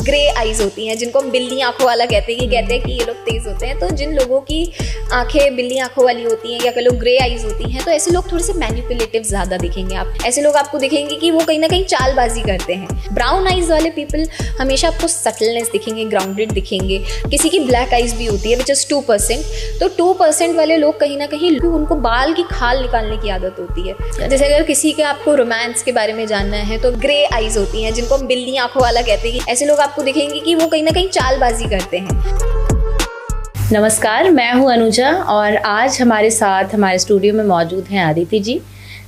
Grey eyes होती हैं, जिनको हम बिल्ली आंखों वाला कहते हैं कि ये लोग तेज होते हैं। तो जिन लोगों की आंखें बिल्ली आंखों वाली होती हैं या कह लो ग्रे आईज होती हैं, तो ऐसे लोग थोड़े से मैनिपुलेटिव ज़्यादा दिखेंगे। आप ऐसे लोग आपको दिखेंगे कि वो कहीं ना कहीं चालबाजी करते हैं। ब्राउन आईज वाले पीपल हमेशा आपको सटलनेस दिखेंगे, ग्राउंडेड दिखेंगे। किसी की ब्लैक आईज भी होती है विच इज़ 2%। तो 2% वाले लोग कहीं ना कहीं उनको बाल की खाल निकालने की आदत होती है। जैसे अगर किसी के आपको रोमांस के बारे में जानना है तो ग्रे आईज होती हैं, जिनको हम बिल्ली आंखों वाला कहते हैं। ऐसे लोग आपको दिखेंगे कि वो कहीं ना कहीं चालबाजी करते हैं। नमस्कार, मैं हूं अनुजा और आज हमारे साथ हमारे स्टूडियो में मौजूद हैं आदिति जी,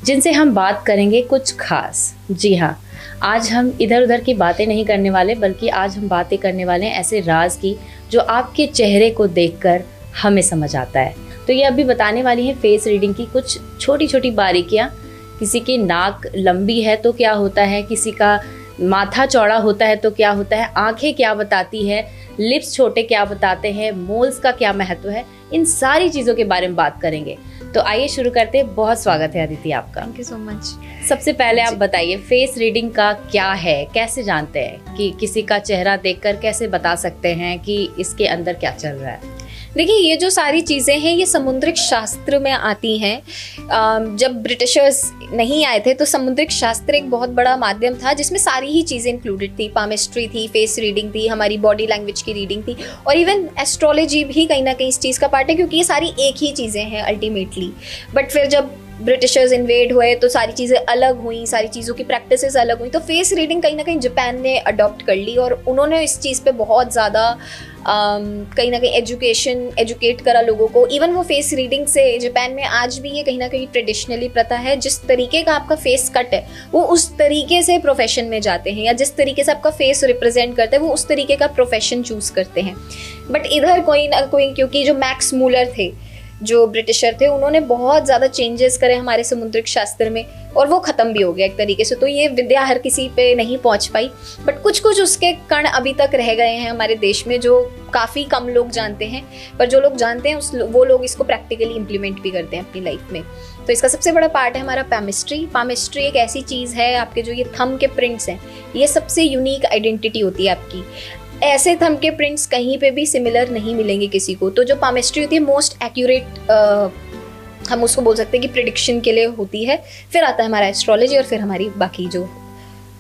जिनसे हम बात करेंगे कुछ खास। जी हाँ, आज हम इधर उधर की बातें नहीं करने वाले, बल्कि आज हम बातें करने वाले हैं ऐसे राज की जो आपके चेहरे को देखकर हमें समझ आता है। तो ये अभी बताने वाली हैं फेस रीडिंग की कुछ छोटी छोटी बारीकियाँ। किसी की नाक लंबी है तो क्या होता है, किसी का माथा चौड़ा होता है तो क्या होता है, आंखें क्या बताती है, लिप्स छोटे क्या बताते हैं, मोल्स का क्या महत्व है, इन सारी चीज़ों के बारे में बात करेंगे। तो आइए शुरू करते हैं। बहुत स्वागत है आदिति आपका। Thank you so much. सबसे पहले आप बताइए फेस रीडिंग का क्या है, कैसे जानते हैं कि किसी का चेहरा देखकर कैसे बता सकते हैं कि इसके अंदर क्या चल रहा है? देखिए, ये जो सारी चीज़ें हैं ये समुद्रिक शास्त्र में आती हैं। जब ब्रिटिशर्स नहीं आए थे तो समुद्रिक शास्त्र एक बहुत बड़ा माध्यम था जिसमें सारी ही चीज़ें इंक्लूडेड थी। पामिस्ट्री थी, फेस रीडिंग थी, हमारी बॉडी लैंग्वेज की रीडिंग थी, और इवन एस्ट्रोलॉजी भी कहीं ना कहीं इस चीज़ का पार्ट है, क्योंकि ये सारी एक ही चीज़ें हैं अल्टीमेटली। बट फिर जब ब्रिटिशर्स इन्वेड हुए तो सारी चीज़ें अलग हुई, सारी चीज़ों की प्रैक्टिसेस अलग हुई। तो फेस रीडिंग कहीं ना कहीं जापान ने अडॉप्ट कर ली और उन्होंने इस चीज़ पे बहुत ज़्यादा कहीं ना कहीं एजुकेट करा लोगों को। इवन वो फेस रीडिंग से जापान में आज भी ये कहीं ना कहीं ट्रेडिशनली प्रथा है, जिस तरीके का आपका फेस कट है वो उस तरीके से प्रोफेशन में जाते हैं, या जिस तरीके से आपका फेस रिप्रेजेंट करते हैं वो उस तरीके का प्रोफेशन चूज करते हैं। बट इधर कोई ना कोई, क्योंकि जो मैक्स मूलर थे, जो ब्रिटिशर थे, उन्होंने बहुत ज़्यादा चेंजेस करे हमारे समुद्रिक शास्त्र में, और वो ख़त्म भी हो गया एक तरीके से। तो ये विद्या हर किसी पे नहीं पहुंच पाई, बट कुछ कुछ उसके कण अभी तक रह गए हैं हमारे देश में, जो काफ़ी कम लोग जानते हैं। पर जो लोग जानते हैं वो लोग इसको प्रैक्टिकली इम्प्लीमेंट भी करते हैं अपनी लाइफ में। तो इसका सबसे बड़ा पार्ट है हमारा पामिस्ट्री। पामिस्ट्री एक ऐसी चीज़ है, आपके जो ये थंब के प्रिंट्स हैं, ये सबसे यूनिक आइडेंटिटी होती है आपकी। ऐसे थंब के प्रिंट्स कहीं पे भी सिमिलर नहीं मिलेंगे किसी को। तो जो पामिस्ट्री होती है मोस्ट एक्यूरेट, हम उसको बोल सकते हैं कि प्रिडिक्शन के लिए होती है। फिर आता है हमारा एस्ट्रोलॉजी और फिर हमारी बाकी जो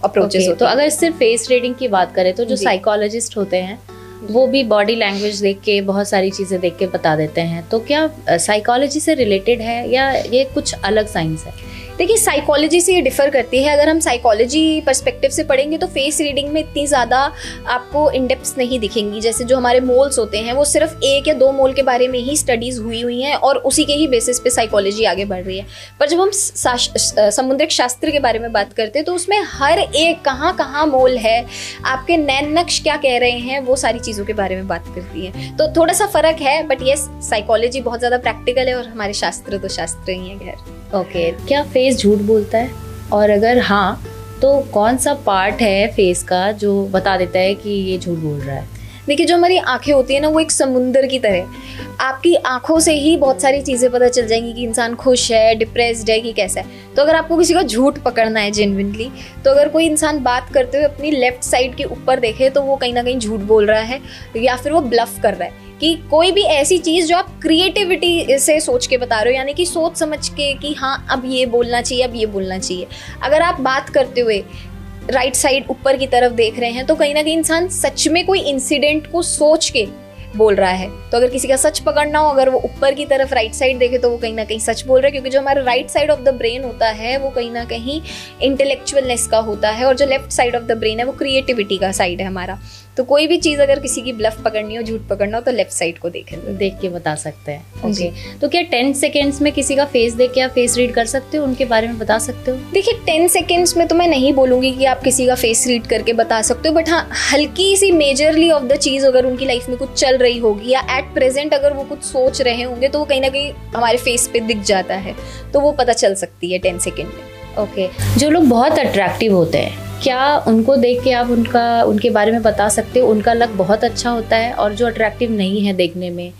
अप्रोचेस होते हैं। तो अगर सिर्फ फेस रीडिंग की बात करें तो जो साइकोलॉजिस्ट होते हैं वो भी बॉडी लैंग्वेज देख के बहुत सारी चीज़ें देख के बता देते हैं। तो क्या साइकोलॉजी से रिलेटेड है या ये कुछ अलग साइंस है? देखिए, साइकोलॉजी से ये डिफ़र करती है। अगर हम साइकोलॉजी पर्सपेक्टिव से पढ़ेंगे तो फेस रीडिंग में इतनी ज़्यादा आपको इंडेप्थ नहीं दिखेंगी। जैसे जो हमारे मोल्स होते हैं वो सिर्फ 1 या 2 मोल के बारे में ही स्टडीज़ हुई हैं और उसी के ही बेसिस पे साइकोलॉजी आगे बढ़ रही है। पर जब हम समुद्रिक शास्त्र के बारे में बात करते हैं तो उसमें हर एक कहाँ कहाँ मोल है, आपके नैन नक्श क्या कह रहे हैं, वो सारी चीज़ों के बारे में बात करती है। तो थोड़ा सा फ़र्क है, बट ये साइकोलॉजी बहुत ज़्यादा प्रैक्टिकल है और हमारे शास्त्र तो शास्त्र ही है। खैर, ओके, क्या फेस झूठ बोलता है? और अगर हाँ तो कौन सा पार्ट है फेस का जो बता देता है कि ये झूठ बोल रहा है? देखिए, जो हमारी आंखें होती है ना, वो एक समुंदर की तरह। आपकी आंखों से ही बहुत सारी चीज़ें पता चल जाएंगी कि इंसान खुश है, डिप्रेस्ड है, कि कैसा है। तो अगर आपको किसी का झूठ पकड़ना है जेन्युइनली, तो अगर कोई इंसान बात करते हुए अपनी लेफ्ट साइड के ऊपर देखे तो वो कहीं ना कहीं झूठ बोल रहा है, या फिर वो ब्लफ कर रहा है। कि कोई भी ऐसी चीज़ जो आप क्रिएटिविटी से सोच के बता रहे हो, यानी कि सोच समझ के कि हाँ अब ये बोलना चाहिए, अब ये बोलना चाहिए। अगर आप बात करते हुए राइट साइड ऊपर की तरफ देख रहे हैं तो कहीं ना कहीं इंसान सच में कोई इंसिडेंट को सोच के बोल रहा है। तो अगर किसी का सच पकड़ना हो, अगर वो ऊपर की तरफ राइट साइड देखे तो वो कहीं ना कहीं सच बोल रहा है, क्योंकि जो हमारा right side of the brain होता है वो कहीं ना कहीं इंटेलेक्चुअलनेस का होता है, और जो left side of the brain है वो क्रिएटिविटी का साइड है हमारा। तो कोई भी चीज़ अगर किसी की ब्लफ पकड़नी हो, झूठ पकड़ना हो, तो लेफ्ट साइड को देख के बता सकते हैं। ओके, तो क्या 10 सेकेंड्स में किसी का फेस देख के आप फेस रीड कर सकते हो, उनके बारे में बता सकते हो? देखिए, 10 सेकेंड्स में तो मैं नहीं बोलूँगी कि आप किसी का फेस रीड करके बता सकते हो, बट हाँ, हल्की सी मेजरली ऑफ द चीज़ अगर उनकी लाइफ में कुछ चल रही होगी, या एट प्रेजेंट अगर वो कुछ सोच रहे होंगे, तो वो कहीं ना कहीं हमारे फेस पे दिख जाता है, तो वो पता चल सकती है 10 सेकेंड में। ओके, जो लोग बहुत अट्रैक्टिव होते हैं, क्या उनको देख के आप उनके बारे में बता सकते हो? उनका लक बहुत अच्छा होता है, और जो अट्रैक्टिव नहीं है देखने में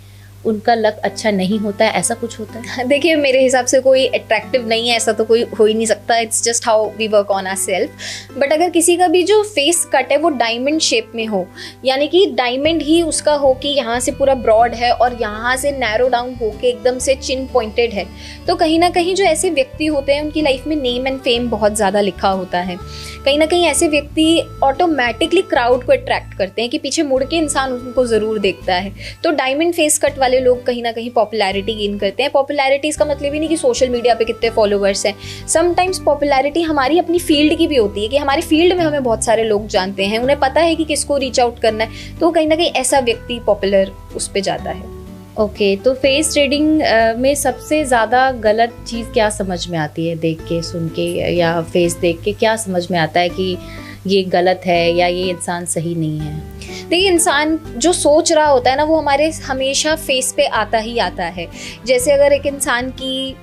उनका लक अच्छा नहीं होता है, ऐसा कुछ होता है? देखिए, मेरे हिसाब से कोई अट्रैक्टिव नहीं है, ऐसा तो कोई हो ही नहीं सकता। It's just how we work on our self. But अगर किसी का भी जो फेस कट है वो डायमंड शेप में हो, यानी कि डायमंड ही उसका हो कि यहाँ से पूरा ब्रॉड है और यहाँ से नैरो डाउन होके एकदम से चिन पॉइंटेड है, तो कहीं ना कहीं जो ऐसे व्यक्ति होते हैं उनकी लाइफ में नेम एंड फेम बहुत ज़्यादा लिखा होता है। कहीं ना कहीं ऐसे व्यक्ति ऑटोमेटिकली क्राउड को अट्रैक्ट करते हैं कि पीछे मुड़ के इंसान उनको ज़रूर देखता है। तो डायमंड फेस कट वाले लोग कहीं ना कहीं पॉपुलैरिटी गेन करते हैं। पॉपुलैरिटी इसका मतलब ही नहीं कि सोशल मीडिया पे कितने फॉलोवर्स हैं। समटाइम्स पॉपुलैरिटी हमारी अपनी फील्ड की भी होती है कि हमारी फील्ड में हमें बहुत सारे लोग जानते हैं, उन्हें पता है कि किसको रीच आउट करना है, तो कहीं ना कहीं ऐसा व्यक्ति पॉपुलर उस पर जाता है। ओके, तो फेस रीडिंग में सबसे ज़्यादा गलत चीज़ क्या समझ में आती है? देख के, सुन के या फेस देख के क्या समझ में आता है कि ये गलत है या ये इंसान सही नहीं है? देखिए, इंसान जो सोच रहा होता है ना वो हमारे हमेशा फेस पे आता ही आता है। जैसे अगर एक इंसान की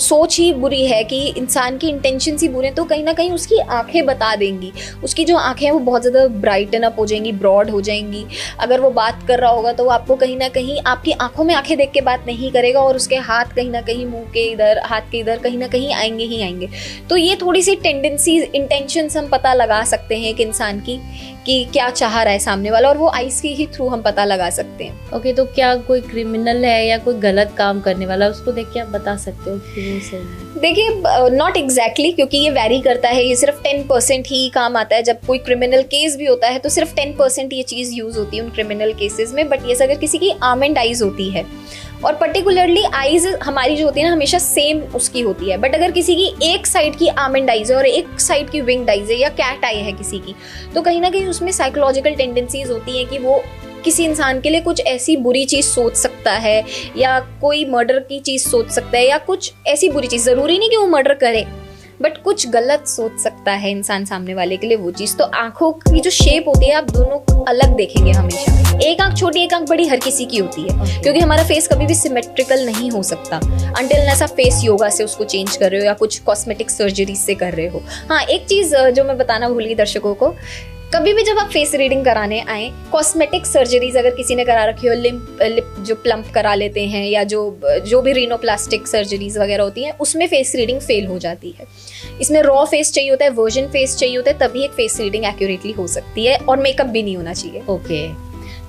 सोच ही बुरी है, कि इंसान की इंटेंशंस ही बुरे हैं, तो कहीं ना कहीं उसकी आंखें बता देंगी। उसकी जो आंखें हैं वो बहुत ज़्यादा ब्राइटन अप हो जाएंगी, ब्रॉड हो जाएंगी। अगर वो बात कर रहा होगा तो वो आपको कहीं ना कहीं आपकी आंखों में आंखें देख के बात नहीं करेगा, और उसके हाथ कहीं ना कहीं मुंह के इधर, हाथ के इधर कहीं ना कहीं आएंगे ही आएंगे। तो ये थोड़ी सी टेंडेंसीज, इंटेंशंस हम पता लगा सकते हैं एक इंसान की कि क्या चाह रहा है सामने वाला, और वो आइज़ के ही थ्रू हम पता लगा सकते हैं। ओके, तो क्या कोई क्रिमिनल है या कोई गलत काम करने वाला, उसको देख के आप बता सकते हो कि वो सही है? देखिए, नॉट एग्जैक्टली, क्योंकि ये वेरी करता है। ये सिर्फ 10% ही काम आता है। जब कोई क्रिमिनल केस भी होता है तो सिर्फ 10% ये चीज़ यूज़ होती है उन क्रिमिनल केसेस में। बट ये अगर किसी की आर्मेंड आइज होती है, और पर्टिकुलरली आइज हमारी जो होती है ना हमेशा सेम उसकी होती है, बट अगर किसी की एक साइड की आर्मेंड आइज है और एक साइड की विंग्ड आइज है या कैट आई है किसी की, तो कहीं ना कहीं उसमें साइकोलॉजिकल टेंडेंसीज होती हैं कि वो किसी इंसान के लिए कुछ ऐसी बुरी चीज़ सोच सकता है, या कोई मर्डर की चीज़ सोच सकता है, या कुछ ऐसी बुरी चीज़, ज़रूरी नहीं कि वो मर्डर करे, बट कुछ गलत सोच सकता है इंसान सामने वाले के लिए वो चीज़। तो आंखों की जो शेप होती है आप दोनों अलग देखेंगे हमेशा। एक आंख छोटी, एक आंख बड़ी हर किसी की होती है, क्योंकि हमारा फेस कभी भी सिमेट्रिकल नहीं हो सकता अंटिल ऐसा फेस योगा से उसको चेंज कर रहे हो या कुछ कॉस्मेटिक सर्जरी से कर रहे हो। हाँ, एक चीज़ जो मैं बताना भूल गई दर्शकों को, कभी भी जब आप फेस रीडिंग कराने आए, कॉस्मेटिक सर्जरीज अगर किसी ने करा रखी हो, लिप जो प्लम्प करा लेते हैं, या जो भी रीनोप्लास्टिक सर्जरीज वगैरह होती हैं, उसमें फेस रीडिंग फेल हो जाती है। इसमें रॉ फेस चाहिए होता है, वर्जन फेस चाहिए होता है, तभी एक फेस रीडिंग एक्यूरेटली हो सकती है, और मेकअप भी नहीं होना चाहिए। ओके,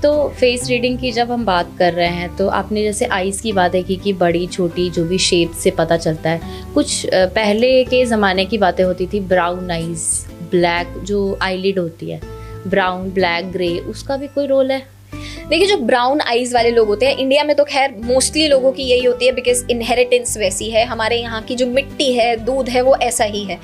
तो फेस रीडिंग की जब हम बात कर रहे हैं, तो आपने जैसे आइज़ की बातें की बड़ी छोटी जो भी शेप से पता चलता है। कुछ पहले के ज़माने की बातें होती थी, ब्राउन आइज़, ब्लैक जो आईलिड होती है, ब्राउन, ब्लैक, ग्रे, उसका भी कोई रोल है? देखिए, जो ब्राउन आइज वाले लोग होते हैं, इंडिया में तो खैर मोस्टली लोगों की यही होती है, बिकॉज इनहेरिटेंस वैसी है, हमारे यहाँ की जो मिट्टी है, दूध है, वो ऐसा ही है।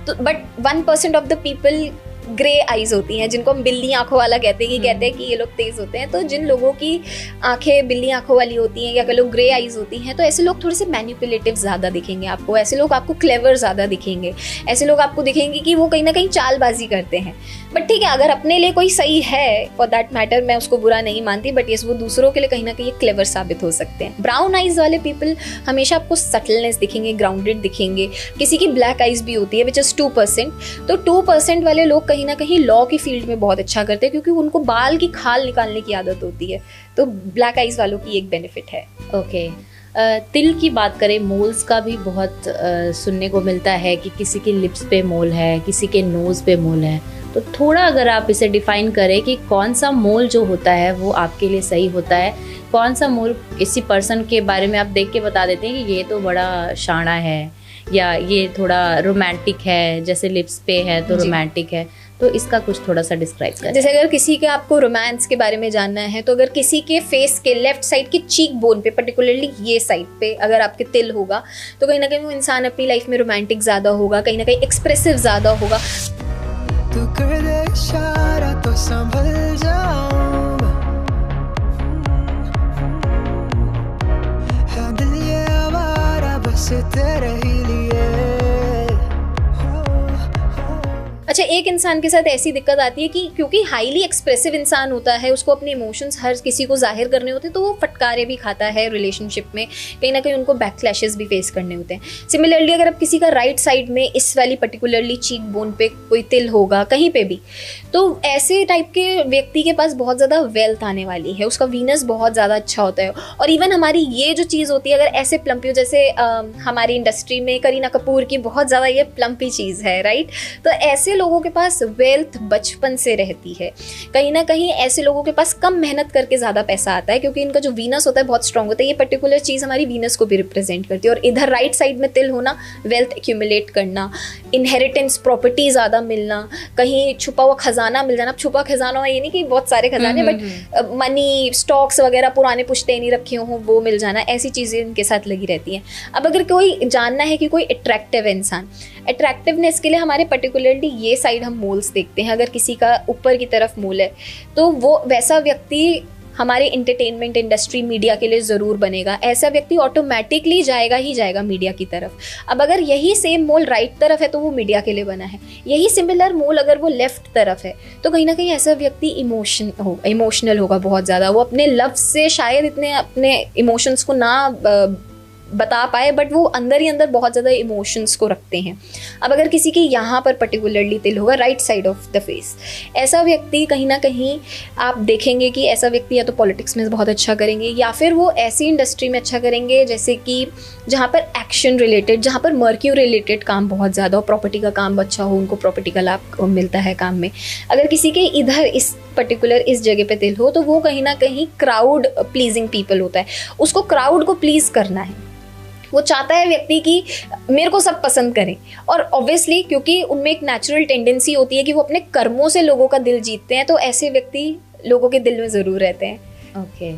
तो but 1% of the people grey eyes होती हैं, जिनको हम बिल्ली आंखों वाला कहते हैं कि ये लोग तेज होते हैं। तो जिन लोगों की आंखें बिल्ली आंखों वाली होती हैं, या कह लो ग्रे आइज होती हैं, तो ऐसे लोग थोड़े से मैनिपुलेटिव ज़्यादा दिखेंगे आपको, ऐसे लोग आपको क्लेवर ज़्यादा दिखेंगे, ऐसे लोग आपको दिखेंगे कि वो कहीं ना कहीं चालबाजी करते हैं। बट ठीक है, अगर अपने लिए कोई सही है, फॉर दैट मैटर, मैं उसको बुरा नहीं मानती, बट ये वो दूसरों के लिए कहीं ना कहीं क्लेवर साबित हो सकते हैं। ब्राउन आइज वाले पीपल हमेशा आपको सटलनेस दिखेंगे, ग्राउंडेड दिखेंगे। किसी की ब्लैक आइज भी होती है विच इज़ 2%। तो 2% वाले लोग कहीं ना कहीं लॉ की फील्ड में बहुत अच्छा करते हैं, क्योंकि उनको बाल की खाल निकालने की आदत होती है। तो ब्लैक आइज वालों की एक बेनिफिट है। ओके, तिल की बात करें, मोल्स का भी बहुत सुनने को मिलता है कि किसी के लिप्स पे मोल है, किसी के नोज़ पे मोल है। तो थोड़ा अगर आप इसे डिफाइन करें कि कौन सा मोल जो होता है वो आपके लिए सही होता है, कौन सा मोल किसी पर्सन के बारे में आप देख के बता देते हैं कि ये तो बड़ा शाना है, या ये थोड़ा रोमांटिक है, जैसे लिप्स पे है तो रोमांटिक है। तो इसका कुछ थोड़ा सा डिस्क्राइब करें। जैसे अगर किसी के आपको रोमांस के बारे में जानना है, तो अगर किसी के फेस के लेफ्ट साइड की चीक बोन पे, पर्टिकुलरली ये साइड पे अगर आपके तिल होगा, तो कहीं ना कहीं वो इंसान अपनी लाइफ में रोमांटिक ज़्यादा होगा, कहीं ना कहीं एक्सप्रेसिव ज़्यादा होगा। तू कर दे इशारा तो संभल जाऊंगा, है दिल ये आवारा बस तेरे ही लिए। अच्छा, एक इंसान के साथ ऐसी दिक्कत आती है कि क्योंकि हाईली एक्सप्रेसिव इंसान होता है, उसको अपने इमोशंस हर किसी को जाहिर करने होते हैं, तो वो फटकारे भी खाता है रिलेशनशिप में, कहीं ना कहीं उनको बैकक्लैशेस भी फेस करने होते हैं। सिमिलरली अगर अब किसी का राइट साइड में इस वाली पर्टिकुलरली चीक बोन पे कोई तिल होगा कहीं पे भी, तो ऐसे टाइप के व्यक्ति के पास बहुत ज़्यादा वेल्थ आने वाली है, उसका वीनस बहुत ज़्यादा अच्छा होता है। और इवन हमारी ये जो चीज़ होती है, अगर ऐसे प्लम्पी हो, जैसे हमारी इंडस्ट्री में करीना कपूर की बहुत ज़्यादा ये प्लम्पी चीज़ है, राइट, तो ऐसे लोगों के पास वेल्थ बचपन से रहती है। कहीं ना कहीं ऐसे लोगों के पास कम मेहनत करके ज़्यादा पैसा आता है, क्योंकि इनका जो वीनस होता है बहुत स्ट्रांग होता है। ये पर्टिकुलर चीज़ हमारी वीनस को भी रिप्रेजेंट करती है। और इधर राइट साइड में तिल होना, वेल्थ एक्यूमुलेट करना, इनहेरिटेंस प्रॉपर्टी ज़्यादा मिलना, कहीं छुपा हुआ खजाना मिल जाना। छुपा खजाना ये नहीं कि बहुत सारे खजाने, बट मनी, स्टॉक्स वगैरह पुराने पुश्तैनी रखे हों वो मिल जाना, ऐसी चीज़ें इनके साथ लगी रहती हैं। अब अगर कोई जानना है कि कोई अट्रैक्टिव इंसान, अट्रैक्टिवनेस के लिए हमारे पर्टिकुलरली ये साइड हम मोल्स देखते हैं। अगर किसी का ऊपर की तरफ मोल है तो वो वैसा व्यक्ति हमारे इंटरटेनमेंट इंडस्ट्री, मीडिया के लिए ज़रूर बनेगा। ऐसा व्यक्ति ऑटोमेटिकली जाएगा ही जाएगा मीडिया की तरफ। अब अगर यही सेम मोल राइट तरफ है तो वो मीडिया के लिए बना है। यही सिमिलर मोल अगर वो लेफ्ट तरफ है तो कहीं ना कहीं ऐसा व्यक्ति इमोशनल होगा बहुत ज़्यादा। वो अपने लव से शायद इतने अपने इमोशंस को ना बता पाए, बट वो अंदर ही अंदर बहुत ज़्यादा इमोशंस को रखते हैं। अब अगर किसी की यहाँ पर पर्टिकुलरली तिल होगा right side of the face, ऐसा व्यक्ति कहीं ना कहीं आप देखेंगे कि ऐसा व्यक्ति या तो पॉलिटिक्स में बहुत अच्छा करेंगे, या फिर वो ऐसी इंडस्ट्री में अच्छा करेंगे जैसे कि जहाँ पर एक्शन रिलेटेड, जहाँ पर मर्क्यूरी रिलेटेड काम बहुत ज़्यादा हो, प्रॉपर्टी का काम अच्छा हो, उनको प्रॉपर्टी का लाभ मिलता है काम में। अगर किसी के इधर इस पर्टिकुलर इस जगह पे तिल हो तो वो कहीं ना कहीं क्राउड प्लीजिंग पीपल होता है। उसको क्राउड को प्लीज़ करना है, वो चाहता है व्यक्ति कि मेरे को सब पसंद करें। और ऑब्वियसली क्योंकि उनमें एक नेचुरल टेंडेंसी होती है कि वो अपने कर्मों से लोगों का दिल जीतते हैं, तो ऐसे व्यक्ति लोगों के दिल में ज़रूर रहते हैं। ओके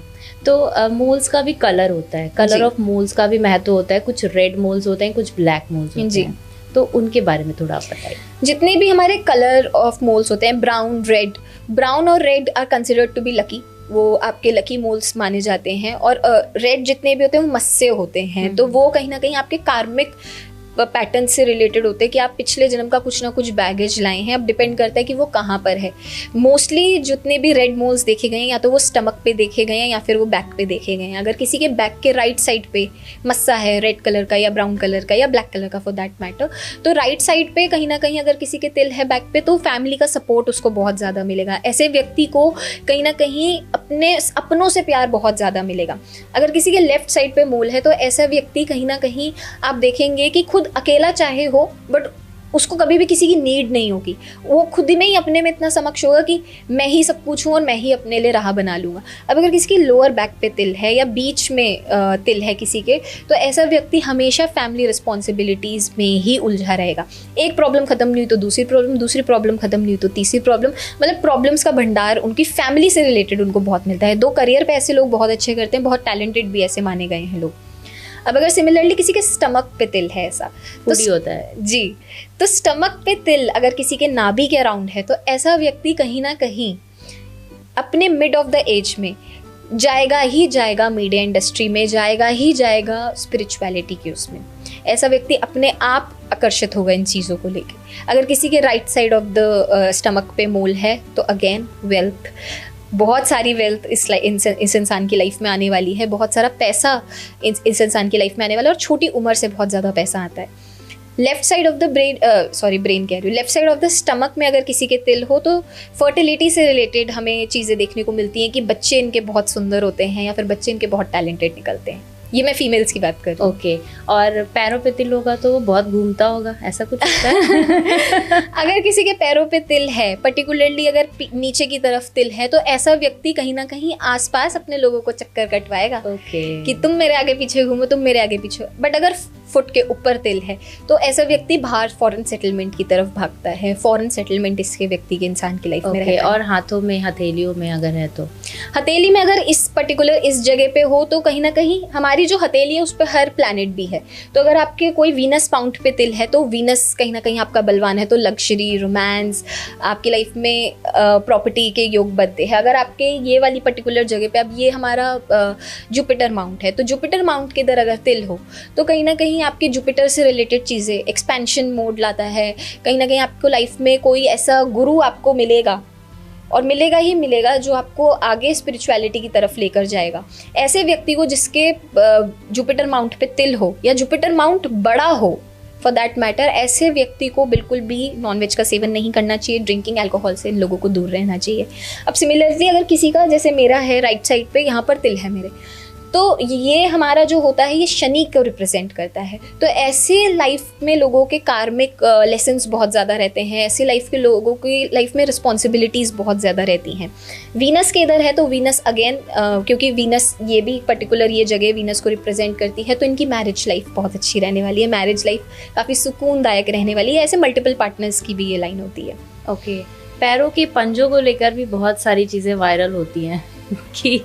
तो मोल्स का भी कलर होता है, कलर ऑफ मोल्स का भी महत्व होता है। कुछ रेड मोल्स होते हैं, कुछ ब्लैक मोल्स होते हैं, तो उनके बारे में थोड़ा आप बताइए। जितने भी हमारे कलर ऑफ मोल्स होते हैं, ब्राउन और red are considered to be lucky, वो आपके लकी मोल्स माने जाते हैं। और रेड जितने भी होते हैं वो मस्से होते हैं, तो वो कहीं ना कहीं आपके कार्मिक पैटर्न से रिलेटेड होते हैं कि आप पिछले जन्म का कुछ ना कुछ बैगेज लाए हैं। अब डिपेंड करता है कि वो कहाँ पर है। मोस्टली जितने भी रेड मोल्स देखे गए हैं या तो वो स्टमक पे देखे गए हैं या फिर वो बैक पे देखे गए हैं। अगर किसी के बैक के राइट साइड पे मस्सा है रेड कलर का या ब्राउन कलर का या ब्लैक कलर का फॉर दैट मैटर, तो राइट साइड पे कहीं ना कहीं अगर किसी के तिल है बैक पे तो फैमिली का सपोर्ट उसको बहुत ज़्यादा मिलेगा। ऐसे व्यक्ति को कहीं ना कहीं अपनों से प्यार बहुत ज़्यादा मिलेगा। अगर किसी के लेफ्ट साइड पे मोल है तो ऐसा व्यक्ति कहीं ना कहीं आप देखेंगे कि खुद अकेला चाहे हो बट उसको कभी भी किसी की नीड नहीं होगी। वो खुद में ही अपने में इतना समक्ष होगा कि मैं ही सब कुछ हूँ और मैं ही अपने लिए राह बना लूँगा। अब अगर किसी की लोअर बैक पे तिल है या बीच में तिल है किसी के, तो ऐसा व्यक्ति हमेशा फैमिली रिस्पॉन्सिबिलिटीज़ में ही उलझा रहेगा। एक प्रॉब्लम खत्म नहीं हुई तो दूसरी प्रॉब्लम खत्म नहीं हुई तो तीसरी प्रॉब्लम, मतलब प्रॉब्लम्स का भंडार उनकी फैमिली से रिलेटेड उनको बहुत मिलता है। दो करियर पे ऐसे लोग बहुत अच्छे करते हैं, बहुत टैलेंटेड भी ऐसे माने गए हैं लोग। अब अगर सिमिलरली किसी के स्टमक पे तिल है ऐसा तो होता है जी, तो स्टमक पे तिल अगर किसी के नाभि के अराउंड है तो ऐसा व्यक्ति कहीं ना कहीं अपने मिड ऑफ द एज में जाएगा ही जाएगा, मीडिया इंडस्ट्री में जाएगा ही जाएगा, स्पिरिचुअलिटी के उसमें ऐसा व्यक्ति अपने आप आकर्षित होगा इन चीज़ों को लेके। अगर किसी के right side of the stomach पे मोल है तो अगेन वेल्थ, बहुत सारी वेल्थ इस इंसान की लाइफ में आने वाली है, बहुत सारा पैसा इस इंसान की लाइफ में आने वाला है और छोटी उम्र से बहुत ज़्यादा पैसा आता है। Left side of the brain कह रही हूँ, left side of the stomach में अगर किसी के तिल हो तो फर्टिलिटी से रिलेटेड हमें चीज़ें देखने को मिलती हैं कि बच्चे इनके बहुत सुंदर होते हैं या फिर बच्चे इनके बहुत टैलेंटेड निकलते हैं। ये मैं फीमेल्स की बात कर रही हूँ। ओके और पैरों पे तिल होगा तो वो बहुत घूमता होगा, ऐसा कुछ होता है? अगर किसी के पैरों पे तिल है, पर्टिकुलरली अगर नीचे की तरफ तिल है, तो ऐसा व्यक्ति कहीं ना कहीं आसपास अपने लोगों को चक्कर कटवाएगा कि तुम मेरे आगे पीछे घूमो, तुम मेरे आगे पीछे। बट अगर फुट के ऊपर तिल है तो ऐसा व्यक्ति बाहर फॉरेन सेटलमेंट की तरफ भागता है। फॉरेन सेटलमेंट इसके व्यक्ति के इंसान की लाइफ में रहता है। और हाथों में, हथेलियों में अगर है तो हथेली में अगर इस पर्टिकुलर इस जगह पे हो तो कहीं ना कहीं हमारी जो हथेली है उस पर हर प्लैनेट भी है। तो अगर आपके कोई वीनस पाउंड पे तिल है तो वीनस कहीं ना कहीं आपका बलवान है, तो लग्जरी, रोमांस, आपकी लाइफ में प्रॉपर्टी के योग बनते हैं। अगर आपके ये वाली पर्टिकुलर जगह पे, अब ये हमारा जुपिटर माउंट है, तो जुपिटर माउंट के इधर अगर तिल हो तो कहीं ना कहीं आपके जुपिटर से रिलेटेड चीज़ें, एक्सपेंशन मोड लाता है। कहीं ना कहीं आपको लाइफ में कोई ऐसा गुरु आपको मिलेगा, और मिलेगा ही मिलेगा, जो आपको आगे स्पिरिचुअलिटी की तरफ लेकर जाएगा। ऐसे व्यक्ति को जिसके जुपिटर माउंट पे तिल हो या जुपिटर माउंट बड़ा हो फॉर दैट मैटर, ऐसे व्यक्ति को बिल्कुल भी नॉनवेज का सेवन नहीं करना चाहिए, ड्रिंकिंग अल्कोहल से इन लोगों को दूर रहना चाहिए। अब सिमिलरली अगर किसी का, जैसे मेरा है राइट साइड पे, यहाँ पर तिल है मेरे, तो ये हमारा जो होता है ये शनि को रिप्रेजेंट करता है। तो ऐसे लाइफ में लोगों के कार्मिक लेसन्स बहुत ज़्यादा रहते हैं, ऐसे लाइफ के लोगों की लाइफ में रिस्पॉन्सिबिलिटीज़ बहुत ज़्यादा रहती हैं। वीनस के इधर है तो वीनस अगेन, क्योंकि वीनस ये भी पर्टिकुलर ये जगह वीनस को रिप्रेजेंट करती है, तो इनकी मैरिज लाइफ बहुत अच्छी रहने वाली है, मैरिज लाइफ काफ़ी सुकूनदायक रहने वाली है। ऐसे मल्टीपल पार्टनर्स की भी ये लाइन होती है। ओके, पैरों के पंजों को लेकर भी बहुत सारी चीज़ें वायरल होती हैं कि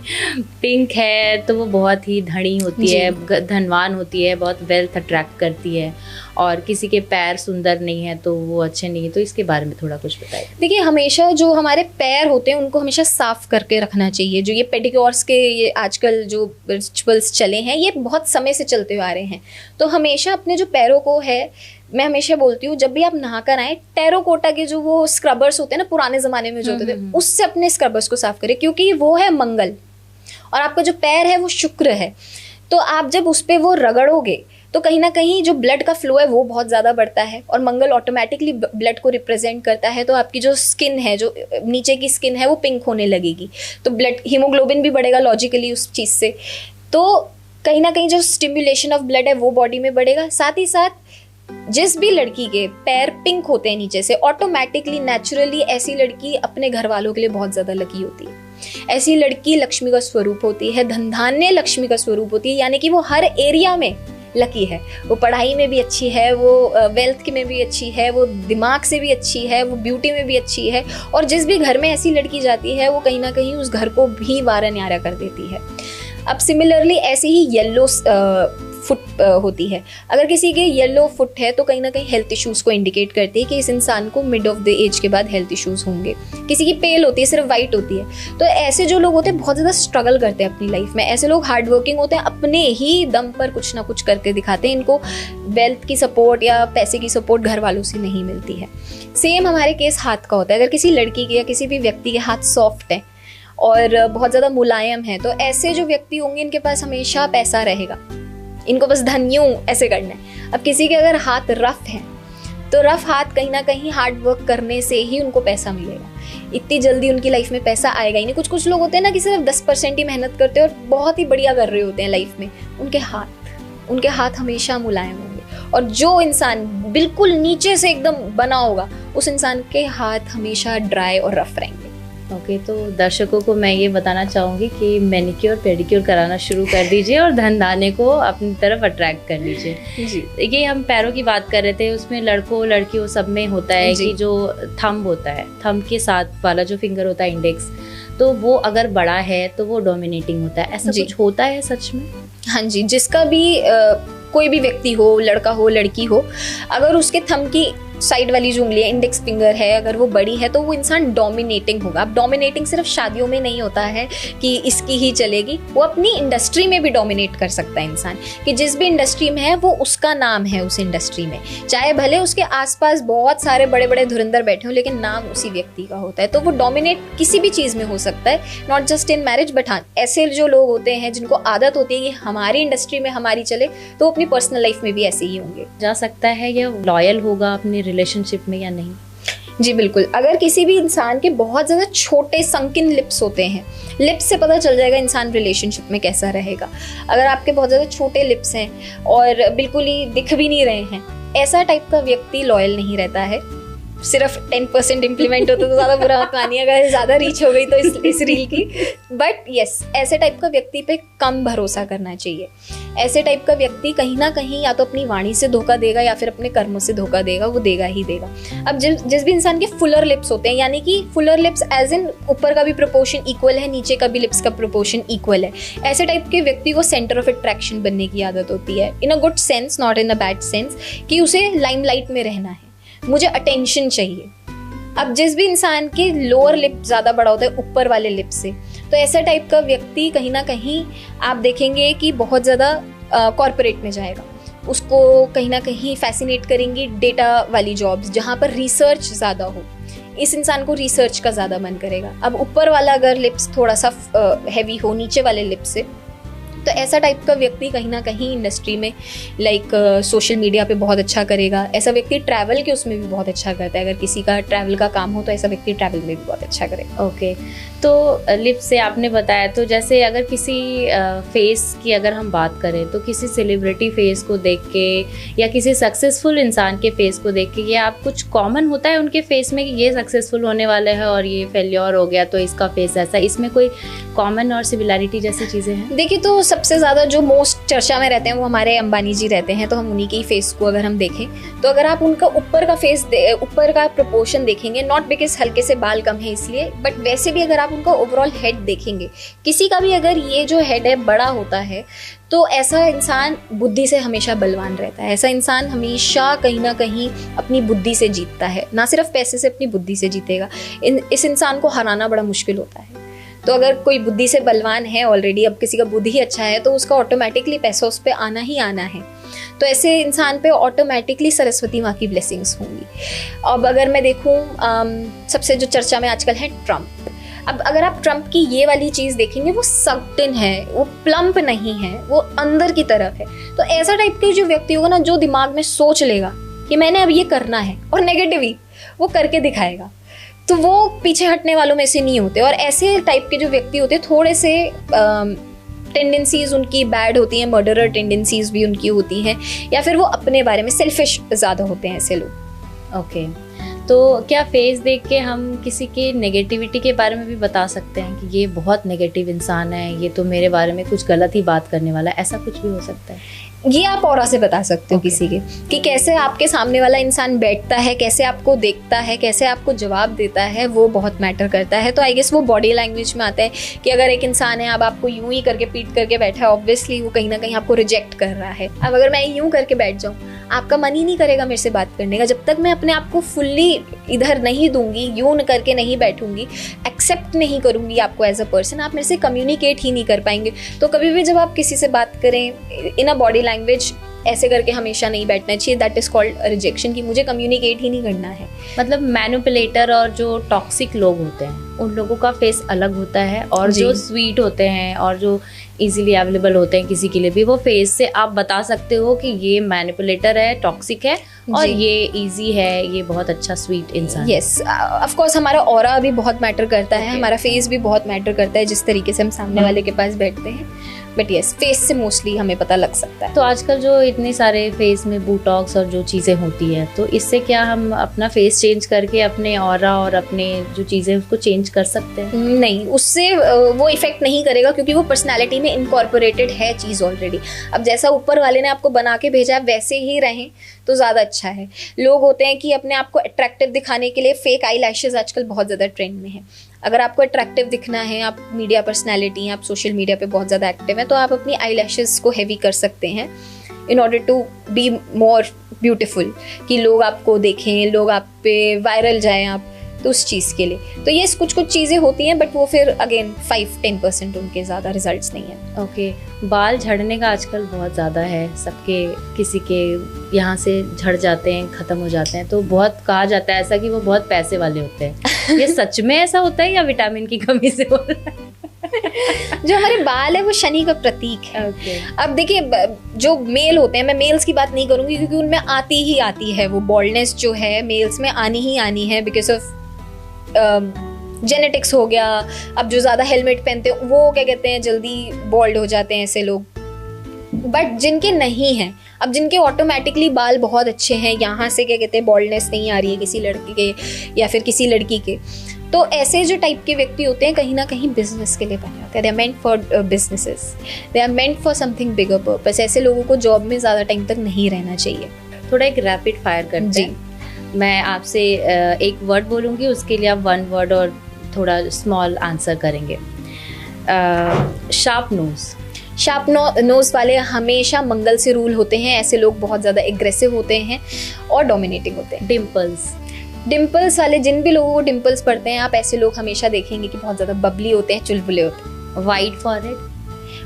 पिंक है तो वो बहुत ही धनी होती है, धनवान होती है, बहुत वेल्थ अट्रैक्ट करती है, और किसी के पैर सुंदर नहीं है तो वो अच्छे नहीं है। तो इसके बारे में थोड़ा कुछ बताइए। देखिए, हमेशा जो हमारे पैर होते हैं उनको हमेशा साफ करके रखना चाहिए। जो ये पेडिक्योर्स के ये आजकल जो रिचुअल्स चले हैं ये बहुत समय से चलते हुए आ रहे हैं, तो हमेशा अपने जो पैरों को है, मैं हमेशा बोलती हूँ जब भी आप नहा कर आए, टेराकोटा के जो वो स्क्रबर्स होते हैं ना पुराने ज़माने में जो होते थे, उससे अपने स्क्रबर्स को साफ करें, क्योंकि वो है मंगल और आपका जो पैर है वो शुक्र है। तो आप जब उस पर वो रगड़ोगे तो कहीं ना कहीं जो ब्लड का फ्लो है वो बहुत ज़्यादा बढ़ता है, और मंगल ऑटोमेटिकली ब्लड को रिप्रेजेंट करता है। तो आपकी जो स्किन है, जो नीचे की स्किन है, वो पिंक होने लगेगी, तो ब्लड हीमोग्लोबिन भी बढ़ेगा लॉजिकली उस चीज़ से। तो कहीं ना कहीं जो स्टिमुलेशन ऑफ ब्लड है वो बॉडी में बढ़ेगा। साथ ही साथ जिस भी लड़की के पैर पिंक होते हैं नीचे से, ऑटोमेटिकली नेचुरली ऐसी लड़की अपने घर वालों के लिए बहुत ज़्यादा लकी होती है। ऐसी लड़की लक्ष्मी का स्वरूप होती है, धन धान्य लक्ष्मी का स्वरूप होती है, यानी कि वो हर एरिया में लकी है। वो पढ़ाई में भी अच्छी है, वो वेल्थ में भी अच्छी है, वो दिमाग से भी अच्छी है, वो ब्यूटी में भी अच्छी है, और जिस भी घर में ऐसी लड़की जाती है वो कहीं ना कहीं उस घर को भी वारा न्यारा कर देती है। अब सिमिलरली ऐसे ही येलो फुट होती है। अगर किसी के येलो फुट है तो कहीं ना कहीं हेल्थ इश्यूज को इंडिकेट करती है कि इस इंसान को मिड ऑफ द एज के बाद हेल्थ इश्यूज होंगे। किसी की पेल होती है, सिर्फ वाइट होती है, तो ऐसे जो लोग होते हैं बहुत ज़्यादा स्ट्रगल करते हैं अपनी लाइफ में। ऐसे लोग हार्ड वर्किंग होते हैं, अपने ही दम पर कुछ ना कुछ करके दिखाते हैं। इनको वेल्थ की सपोर्ट या पैसे की सपोर्ट घर वालों से नहीं मिलती है। सेम हमारे केस हाथ का होता है। अगर किसी लड़की के या किसी भी व्यक्ति के हाथ सॉफ्ट है और बहुत ज़्यादा मुलायम है, तो ऐसे जो व्यक्ति होंगे इनके पास हमेशा पैसा रहेगा, इनको बस धन्यों ऐसे करना है। अब किसी के अगर हाथ रफ हैं तो रफ हाथ कहीं ना कहीं हार्ड वर्क करने से ही उनको पैसा मिलेगा, इतनी जल्दी उनकी लाइफ में पैसा आएगा ही नहीं। कुछ लोग होते हैं ना कि सिर्फ 10% ही मेहनत करते हैं और बहुत ही बढ़िया कर रहे होते हैं लाइफ में, उनके हाथ हमेशा मुलायम होंगे। और जो इंसान बिल्कुल नीचे से एकदम बना होगा उस इंसान के हाथ हमेशा ड्राई और रफ रहेंगे। ओके, तो दर्शकों को मैं ये बताना चाहूँगी कि मैनिक्योर पेडिक्योर कराना शुरू कर दीजिए और धन धान्य को अपनी तरफ अट्रैक्ट कर लीजिए जी। देखिए, हम पैरों की बात कर रहे थे, उसमें लड़कों लड़कियों सब में होता है कि जो थंब होता है, थंब के साथ वाला जो फिंगर होता है इंडेक्स, तो वो अगर बड़ा है तो वो डोमिनेटिंग होता है। ऐसा कुछ होता है सच में? हाँ जी, जिसका भी कोई भी व्यक्ति हो, लड़का हो लड़की हो, अगर उसके थंब की साइड वाली जो उंगली है, इंडेक्स फिंगर है, अगर वो बड़ी है तो वो इंसान डोमिनेटिंग होगा। अब डोमिनेटिंग सिर्फ शादियों में नहीं होता है कि इसकी ही चलेगी, वो अपनी इंडस्ट्री में भी डोमिनेट कर सकता है इंसान, कि जिस भी इंडस्ट्री में है वो उसका नाम है उस इंडस्ट्री में, चाहे भले उसके आसपास बहुत सारे बड़े बड़े धुरंधर बैठे हो, लेकिन नाम उसी व्यक्ति का होता है। तो वो डोमिनेट किसी भी चीज़ में हो सकता है, not just in marriage, but हाँ, ऐसे जो लोग होते हैं जिनको आदत होती है कि हमारी इंडस्ट्री में हमारी चले, तो अपनी पर्सनल लाइफ में भी ऐसे ही होंगे। जा सकता है या लॉयल होगा अपनी रिलेशनशिप में या नहीं? जी बिल्कुल। अगर किसी भी इंसान के बहुत ज़्यादा छोटे संकिन लिप्स होते हैं, लिप्स से पता चल जाएगा इंसान रिलेशनशिप में कैसा रहेगा। अगर आपके बहुत ज़्यादा छोटे लिप्स हैं और बिल्कुल ही दिख भी नहीं रहे हैं, ऐसा टाइप का व्यक्ति लॉयल नहीं रहता है। सिर्फ 10% इम्प्लीमेंट होता तो ज़्यादा बुरा मत मानिए अगर ज़्यादा रीच हो गई तो इस रील की। बट यस, ऐसे टाइप का व्यक्ति पे कम भरोसा करना चाहिए। ऐसे टाइप का व्यक्ति कहीं ना कहीं या तो अपनी वाणी से धोखा देगा या फिर अपने कर्मों से धोखा देगा, वो देगा ही देगा। अब जिस भी इंसान के फुलर लिप्स होते हैं, यानी कि फुलर लिप्स एज इन ऊपर का भी प्रोपोर्शन इक्वल है, नीचे का भी लिप्स का प्रोपोर्शन इक्वल है, ऐसे टाइप के व्यक्ति को सेंटर ऑफ अट्रैक्शन बनने की आदत होती है, in a good sense, not in a bad sense, कि उसे लाइमलाइट में रहना है, मुझे अटेंशन चाहिए। अब जिस भी इंसान के लोअर लिप ज़्यादा बड़ा होता है ऊपर वाले लिप से, तो ऐसा टाइप का व्यक्ति कहीं ना कहीं आप देखेंगे कि बहुत ज़्यादा कॉर्पोरेट में जाएगा, उसको कहीं ना कहीं फैसिनेट करेंगी डेटा वाली जॉब्स जहाँ पर रिसर्च ज़्यादा हो, इस इंसान को रिसर्च का ज़्यादा मन करेगा। अब ऊपर वाला अगर लिप्स थोड़ा सा हैवी हो नीचे वाले लिप्स से, तो ऐसा टाइप का व्यक्ति कहीं ना कहीं इंडस्ट्री में लाइक सोशल मीडिया पे बहुत अच्छा करेगा। ऐसा व्यक्ति ट्रैवल के उसमें भी बहुत अच्छा करता है, अगर किसी का ट्रैवल का काम हो तो ऐसा व्यक्ति ट्रैवल में भी बहुत अच्छा करेगा। ओके, तो लिप्स से आपने बताया, तो जैसे अगर किसी फेस की अगर हम बात करें तो किसी सेलिब्रिटी फेस को देख के या किसी सक्सेसफुल इंसान के फेस को देख के, ये आप कुछ कॉमन होता है उनके फेस में कि ये सक्सेसफुल होने वाले हैं और ये फेल्योर हो गया तो इसका फेस ऐसा, इसमें कोई कॉमन और सिमिलैरिटी जैसी चीज़ें हैं? देखिए, तो सबसे ज़्यादा जो मोस्ट चर्चा में रहते हैं वो हमारे अंबानी जी रहते हैं, तो हम उन्हीं के ही फेस को अगर हम देखें तो अगर आप उनका ऊपर का फेस ऊपर का प्रोपोर्शन देखेंगे, नॉट बिकॉज हल्के से बाल कम है इसलिए, बट वैसे भी अगर आप उनका ओवरऑल हेड देखेंगे, किसी का भी अगर ये जो हेड है बड़ा होता है तो ऐसा इंसान बुद्धि से हमेशा बलवान रहता है। ऐसा इंसान हमेशा कहीं ना कहीं अपनी बुद्धि से जीतता है, ना सिर्फ पैसे से, अपनी बुद्धि से जीतेगा। इस इंसान को हराना बड़ा मुश्किल होता है। तो अगर कोई बुद्धि से बलवान है ऑलरेडी, अब किसी का बुद्धि ही अच्छा है तो उसका ऑटोमेटिकली पैसा उस पर आना ही आना है, तो ऐसे इंसान पे ऑटोमेटिकली सरस्वती माँ की ब्लेसिंग्स होंगी। अब अगर मैं देखूँ सबसे जो चर्चा में आजकल है ट्रम्प। अब अगर आप ट्रम्प की ये वाली चीज़ देखेंगे, वो सक्ड इन है, वो प्लम्प नहीं है, वो अंदर की तरफ है। तो ऐसा टाइप के जो व्यक्ति होगा ना, जो दिमाग में सोच लेगा कि मैंने अब ये करना है और नेगेटिव ही वो करके दिखाएगा, तो वो पीछे हटने वालों में से नहीं होते। और ऐसे टाइप के जो व्यक्ति होते हैं, थोड़े से टेंडेंसीज उनकी बैड होती हैं, मर्डरर टेंडेंसीज भी उनकी होती हैं, या फिर वो अपने बारे में सेल्फिश ज़्यादा होते हैं ऐसे लोग। ओके, तो क्या फेस देख के हम किसी के नेगेटिविटी के बारे में भी बता सकते हैं कि ये बहुत नेगेटिव इंसान है, ये तो मेरे बारे में कुछ गलत ही बात करने वाला है, ऐसा कुछ भी हो सकता है? ये आप ऑरा से बता सकते हो किसी के, कि कैसे आपके सामने वाला इंसान बैठता है, कैसे आपको देखता है, कैसे आपको जवाब देता है, वो बहुत मैटर करता है। तो आई गेस वो बॉडी लैंग्वेज में आता है कि अगर एक इंसान है, अब आपको यूं ही करके पीट करके बैठा है, ऑब्वियसली वो कहीं ना कहीं आपको रिजेक्ट कर रहा है। अब अगर मैं यूं करके बैठ जाऊं, आपका मन ही नहीं करेगा मेरे से बात करने का। जब तक मैं अपने आप को फुल्ली इधर नहीं दूंगी, यूं करके नहीं बैठूंगी, एक्सेप्ट नहीं करूंगी आपको एज अ पर्सन, आप मेरे से कम्युनिकेट ही नहीं कर पाएंगे। तो कभी भी जब आप किसी से बात करें इन अ बॉडी लैंग्वेज, ऐसे करके हमेशा नहीं बैठना चाहिए। दैट इज कॉल्ड रिजेक्शन, कि मुझे कम्युनिकेट ही नहीं करना है। मतलब मैनिपुलेटर और जो टॉक्सिक लोग होते हैं उन लोगों का फेस अलग होता है, और जो स्वीट होते हैं और जो इजीली अवेलेबल होते हैं किसी के लिए भी, वो फेस से आप बता सकते हो कि ये मैनिपुलेटर है, टॉक्सिक है, और ये इजी है, ये बहुत अच्छा स्वीट इंसान। यस, ऑफ कोर्स हमारा ऑरा भी बहुत मैटर करता है, हमारा फेस भी बहुत मैटर करता है, जिस तरीके से हम सामने वाले के पास बैठते हैं। बट यस, फेस से मोस्टली हमें पता लग सकता है। तो आजकल जो इतने सारे फेस में बोटॉक्स और जो चीज़ें होती है, तो इससे क्या हम अपना फेस चेंज करके अपने ऑरा और अपने जो चीज़ें उसको चेंज कर सकते हैं? नहीं, उससे वो इफेक्ट नहीं करेगा, क्योंकि वो पर्सनैलिटी में इनकॉर्पोरेटेड है चीज़ ऑलरेडी। अब जैसा ऊपर वाले ने आपको बना के भेजा, वैसे ही रहें तो ज़्यादा अच्छा है। लोग होते हैं कि अपने आप को अट्रैक्टिव दिखाने के लिए फेक आई लैशेज आजकल बहुत ज़्यादा ट्रेंड में है। अगर आपको अट्रैक्टिव दिखना है, आप मीडिया पर्सनैलिटी हैं, आप सोशल मीडिया पे बहुत ज़्यादा एक्टिव हैं, तो आप अपनी आई लैशेज़ को हैवी कर सकते हैं in order to be more beautiful, कि लोग आपको देखें, लोग आप पे वायरल जाएं आप, तो उस चीज़ के लिए। तो ये कुछ चीज़ें होती हैं, बट वो फिर अगेन 5-10% उनके ज़्यादा रिजल्ट्स नहीं हैं। ओके, बाल झड़ने का आजकल बहुत ज़्यादा है, सबके किसी के यहाँ से झड़ जाते हैं, ख़त्म हो जाते हैं, तो बहुत कहा जाता है ऐसा कि वो बहुत पैसे वाले होते हैं। ये सच में ऐसा होता है या विटामिन की कमी से हो रहा है? जो हमारे बाल है वो शनि का प्रतीक है। अब देखिए, जो मेल होते हैं, मैं मेल्स की बात नहीं करूंगी क्योंकि उनमें आती ही आती है वो बॉल्डनेस, जो है मेल्स में आनी ही आनी है, बिकॉज ऑफ जेनेटिक्स हो गया। अब जो ज़्यादा हेलमेट पहनते हैं वो क्या कहते हैं, जल्दी बॉल्ड हो जाते हैं ऐसे लोग। बट जिनके नहीं हैं, अब जिनके ऑटोमेटिकली बाल बहुत अच्छे हैं, यहाँ से क्या कहते हैं बॉल्डनेस नहीं आ रही है किसी लड़के के या फिर किसी लड़की के, तो ऐसे जो टाइप के व्यक्ति होते हैं कहीं ना कहीं बिजनेस के लिए बने होते हैं। They are meant for businesses, they are meant for something bigger purpose. ऐसे लोगों को जॉब में ज़्यादा टाइम तक नहीं रहना चाहिए। थोड़ा एक रैपिड फायर करते हैं। मैं आपसे एक वर्ड बोलूँगी, उसके लिए आप वन वर्ड और थोड़ा स्मॉल आंसर करेंगे। Sharp nose. शार्प नोज वाले हमेशा मंगल से रूल होते हैं। ऐसे लोग बहुत ज़्यादा एग्रेसिव होते हैं और डोमिनेटिंग होते हैं। डिम्पल्स वाले, जिन भी लोगों को डिम्पल्स पड़ते हैं, आप ऐसे लोग हमेशा देखेंगे कि बहुत ज़्यादा बबली होते हैं, चुलबुले होते हैं।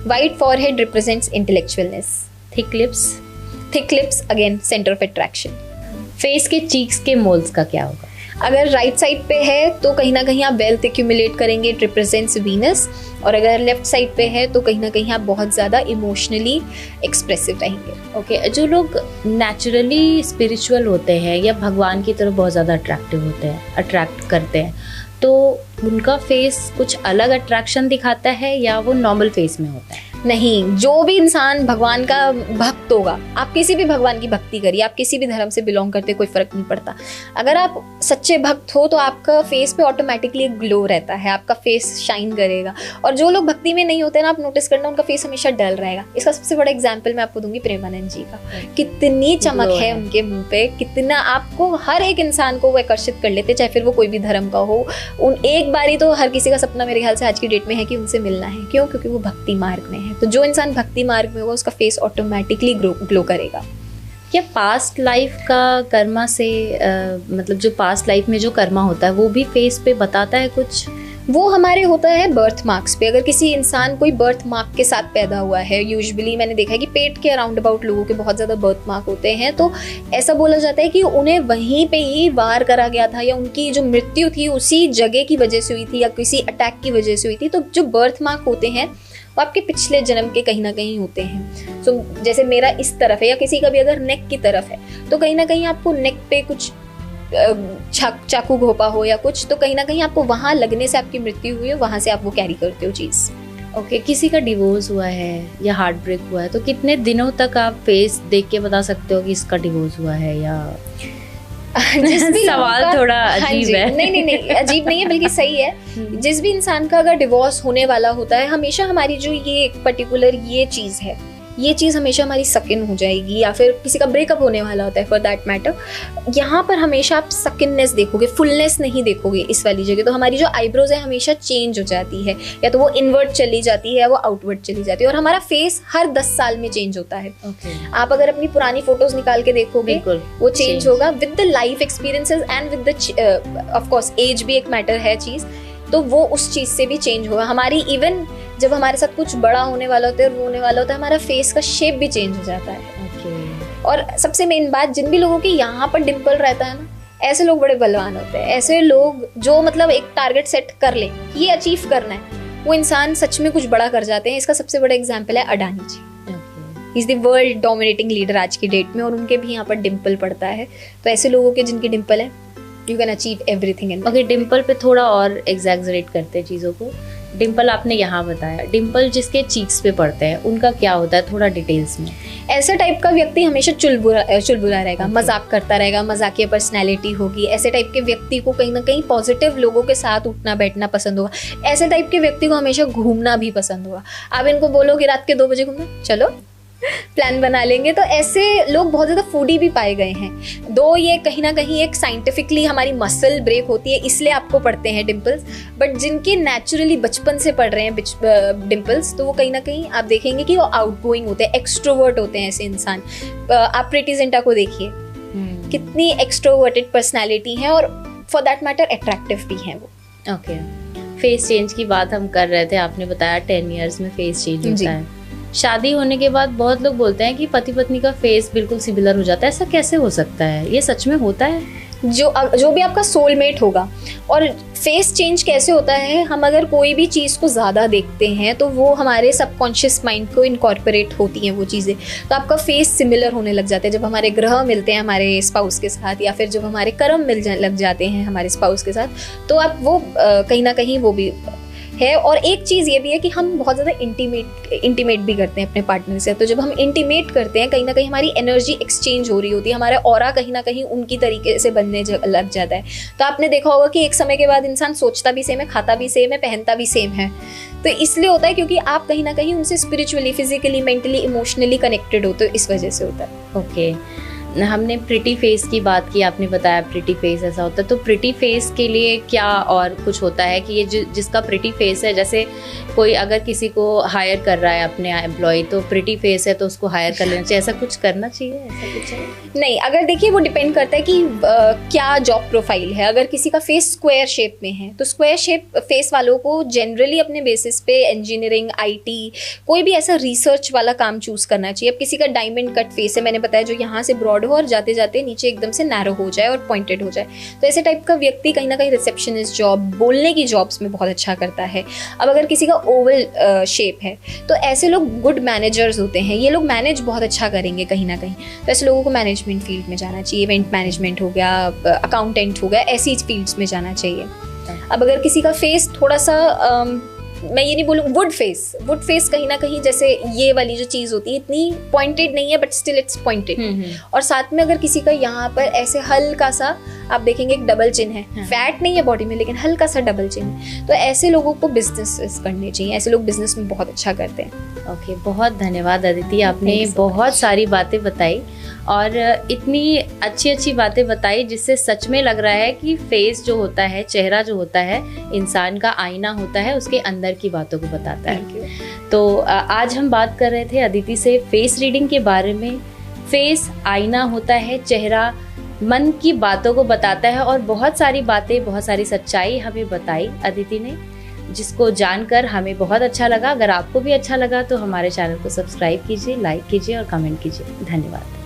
Wide forehead represents intellectualness. Thick lips again centre of attraction. Face के चीक्स के मोल्स का क्या होगा? अगर राइट साइड पे है तो कहीं ना कहीं आप वेल्थ एक्यूमुलेट करेंगे, इट रिप्रेजेंट्स वीनस। और अगर लेफ्ट साइड पे है तो कहीं ना कहीं आप बहुत ज़्यादा इमोशनली एक्सप्रेसिव रहेंगे। ओके, जो लोग नेचुरली स्पिरिचुअल होते हैं या भगवान की तरफ बहुत ज़्यादा अट्रैक्ट करते हैं, तो उनका फेस कुछ अलग अट्रैक्शन दिखाता है या वो नॉर्मल फेस में होता है? नहीं, जो भी इंसान भगवान का भक्त होगा, आप किसी भी भगवान की भक्ति करिए, आप किसी भी धर्म से बिलोंग करते, कोई फर्क नहीं पड़ता। अगर आप सच्चे भक्त हो तो आपका फेस पे ऑटोमेटिकली ग्लो रहता है, आपका फेस शाइन करेगा। और जो लोग भक्ति में नहीं होते ना, आप नोटिस करना उनका फेस हमेशा डल रहेगा। इसका सबसे बड़ा एग्जाम्पल मैं आपको दूंगी प्रेमानंद जी का। कितनी चमक है उनके मुंह पे, कितना आपको हर एक इंसान को वो आकर्षित कर लेते, चाहे फिर वो कोई भी धर्म का हो। एक बारी तो हर किसी का सपना मेरे ख्याल से आज की डेट में है कि उनसे मिलना है। क्यों? क्योंकि वो भक्ति मार्ग में है। तो जो इंसान भक्ति मार्ग में होगा उसका फेस ऑटोमेटिकली ग्लो करेगा। क्या पास्ट लाइफ का कर्मा से मतलब जो पास्ट लाइफ में जो कर्मा होता है वो भी फेस पे बताता है कुछ? वो हमारे होता है बर्थ मार्क्स पे। अगर किसी इंसान कोई बर्थ मार्क के साथ पैदा हुआ है, यूजुअली मैंने देखा है कि पेट के अराउंड अबाउट लोगों के बहुत ज़्यादा बर्थ मार्क होते हैं, तो ऐसा बोला जाता है कि उन्हें वहीं पे ही वार करा गया था या उनकी जो मृत्यु थी उसी जगह की वजह से हुई थी या किसी अटैक की वजह से हुई थी। तो जो बर्थ मार्क होते हैं वो आपके पिछले जन्म के कहीं ना कहीं होते हैं। सो जैसे मेरा इस तरफ है या किसी का भी अगर नेक की तरफ है तो कहीं ना कहीं आपको नेक पे कुछ चाकू घोपा हो या कुछ, तो कहीं ना कहीं आपको वहां लगने से आपकी मृत्यु हुई है, वहां से आप वो कैरी करते हो चीज। ओके, किसी का डिवोर्स हुआ है या हार्ट ब्रेक हुआ है तो कितने दिनों तक आप फेस देख के बता सकते हो कि इसका डिवोर्स हुआ है? या सवाल थोड़ा अजीब है। नहीं अजीब नहीं है, बल्कि सही है। जिस भी इंसान का अगर डिवोर्स होने वाला होता है, हमेशा हमारी जो ये पर्टिकुलर ये चीज है, ये चीज़ हमेशा हमारी सकिन हो जाएगी। या फिर किसी का ब्रेकअप होने वाला होता है फॉर दैट मैटर, यहाँ पर हमेशा आप सकिननेस देखोगे, फुलनेस नहीं देखोगे इस वाली जगह। तो हमारी जो आईब्रोज है हमेशा चेंज हो जाती है, या तो वो इनवर्ट चली जाती है या वो आउटवर्ड चली जाती है। और हमारा फेस हर 10 साल में चेंज होता है। आप अगर अपनी पुरानी फोटोज निकाल के देखोगे वो चेंज होगा with the life experiences and with the of course age भी एक मैटर है चीज़, तो वो उस चीज़ से भी चेंज होगा। हमारी इवन जब हमारे साथ कुछ बड़ा होने वाला होता है, रोने वाला होता है, हमारा फेस का शेप भी चेंज हो जाता है। और सबसे मेन बात, जिन भी लोगों की यहाँ पर डिम्पल रहता है ना, ऐसे लोग बड़े बलवान होते हैं। ऐसे लोग जो मतलब एक टारगेट सेट कर ले, ये अचीव करना है, वो इंसान सच में कुछ बड़ा कर जाते हैं। इसका सबसे बड़ा एग्जाम्पल है Adani ji. He is the world dominating leader आज की डेट में, और उनके भी यहाँ पर डिम्पल पड़ता है। तो ऐसे लोगों के जिनकी डिम्पल है, you can achieve everything in. Okay, Dimple पे थोड़ा और एग्जैगरेट करते हैं चीज़ों को। डिम्पल आपने यहाँ बताया, डिम्पल जिसके चीक्स पे पड़ते हैं उनका क्या होता है, थोड़ा डिटेल्स में? ऐसा टाइप का व्यक्ति हमेशा चुलबुला रहेगा, मजाक करता रहेगा, मजाकिया पर्सनैलिटी होगी। ऐसे टाइप के व्यक्ति को कहीं ना कहीं पॉजिटिव लोगों के साथ उठना बैठना पसंद होगा। ऐसे टाइप के व्यक्ति को हमेशा घूमना भी पसंद होगा। आप इनको बोलो कि रात के 2 बजे घूमना, चलो प्लान बना लेंगे। तो ऐसे लोग बहुत ज़्यादा फूडी भी पाए गए हैं। दो ये कहीं ना कहीं एक साइंटिफिकली हमारी मसल ब्रेक होती है, इसलिए आपको पड़ते हैं डिम्पल्स। बट जिनके नेचुरली बचपन से पड़ रहे हैं डिम्पल्स, तो वो कहीं ना कहीं आप देखेंगे कि वो आउटगोइंग होते हैं, एक्सट्रोवर्ट होते हैं ऐसे इंसान। आप प्रीति जिंटा को देखिए, कितनी एक्सट्रोवर्टेड पर्सनैलिटी है, और फॉर दैट मैटर अट्रैक्टिव भी हैं वो। ओके, फेस चेंज की बात हम कर रहे थे, आपने बताया 10 ईयर्स में फेस चेंज होता है। शादी होने के बाद बहुत लोग बोलते हैं कि पति पत्नी का फेस बिल्कुल सिमिलर हो जाता है, ऐसा कैसे हो सकता है? ये सच में होता है? जो भी आपका सोलमेट होगा। और फेस चेंज कैसे होता है, हम अगर कोई भी चीज़ को ज़्यादा देखते हैं तो वो हमारे सबकॉन्शियस माइंड को इनकॉर्पोरेट होती हैं वो चीज़ें, तो आपका फेस सिमिलर होने लग जाते हैं। जब हमारे ग्रह मिलते हैं हमारे स्पाउस के साथ, या फिर जब हमारे कर्म लग जाते हैं हमारे स्पाउस के साथ, तो आप वो कहीं ना कहीं वो भी है। और एक चीज़ ये भी है कि हम बहुत ज़्यादा इंटीमेट भी करते हैं अपने पार्टनर से। तो जब हम इंटीमेट करते हैं, कहीं ना कहीं हमारी एनर्जी एक्सचेंज हो रही होती है, हमारा ऑरा कहीं ना कहीं उनकी तरीके से बनने लग जाता है। तो आपने देखा होगा कि एक समय के बाद इंसान सोचता भी सेम है, खाता भी सेम है, पहनता भी सेम है। तो इसलिए होता है क्योंकि आप कहीं ना कहीं उनसे spiritually, physically, mentally, emotionally connected हो, तो इस वजह से होता है। ओके, हमने प्रिटी फेस की बात की, आपने बताया प्रिटी फेस ऐसा होता है। तो प्रिटी फेस के लिए क्या और कुछ होता है कि ये जिसका प्रिटी फेस है, जैसे कोई अगर किसी को हायर कर रहा है अपने एम्प्लॉय, तो प्रिटी फेस है तो उसको हायर कर लेना चाहिए, ऐसा कुछ करना चाहिए, ऐसा कुछ है? नहीं, अगर देखिए वो डिपेंड करता है कि क्या जॉब प्रोफाइल है। अगर किसी का फेस स्क्वायर शेप में है तो स्क्वायर शेप फेस वालों को जनरली अपने बेसिस पे इंजीनियरिंग, आईटी, कोई भी ऐसा रिसर्च वाला काम चूज करना चाहिए। अब किसी का डायमंड कट फेस है, मैंने बताया, जो यहाँ से ब्रॉड हो और जाते जाते नीचे एकदम से नैरो हो जाए और पॉइंटेड हो जाए, तो ऐसे टाइप का व्यक्ति कहीं ना कहीं रिसेप्शनिस्ट जॉब, बोलने की जॉब्स में बहुत अच्छा करता है। अब अगर किसी का ओवल शेप है तो ऐसे लोग गुड मैनेजर्स होते हैं, ये लोग मैनेज बहुत अच्छा करेंगे कहीं ना कहीं। तो ऐसे लोगों को मैनेजमेंट फील्ड में जाना चाहिए, इवेंट मैनेजमेंट हो गया, अकाउंटेंट हो गया, ऐसी फील्ड्स में जाना चाहिए। अब अगर किसी का फेस थोड़ा सा मैं ये नहीं बोलूँ वुड फेस कहीं ना कहीं जैसे ये वाली जो चीज़ होती है इतनी पॉइंटेड नहीं है, बट स्टिल इट्स पॉइंटेड। और साथ में अगर किसी का यहाँ पर ऐसे हल्का सा आप देखेंगे एक डबल चिन है, फैट नहीं है बॉडी में लेकिन हल्का सा डबल चिन है, तो ऐसे लोगों को बिजनेस करने चाहिए। ऐसे लोग बिजनेस में बहुत अच्छा करते हैं। ओके, बहुत धन्यवाद अदिति, आपने बहुत सारी बातें बताई और इतनी अच्छी अच्छी बातें बताई जिससे सच में लग रहा है कि फेस जो होता है, चेहरा जो होता है, इंसान का आईना होता है, उसके अंदर की बातों को बताता है। तो आज हम बात कर रहे थे अदिति से फेस रीडिंग के बारे में। फेस आईना होता है, चेहरा मन की बातों को बताता है और बहुत सारी बातें, बहुत सारी सच्चाई हमें बताई अदिति ने, जिसको जानकर हमें बहुत अच्छा लगा। अगर आपको भी अच्छा लगा तो हमारे चैनल को सब्सक्राइब कीजिए, लाइक कीजिए और कमेंट कीजिए। धन्यवाद।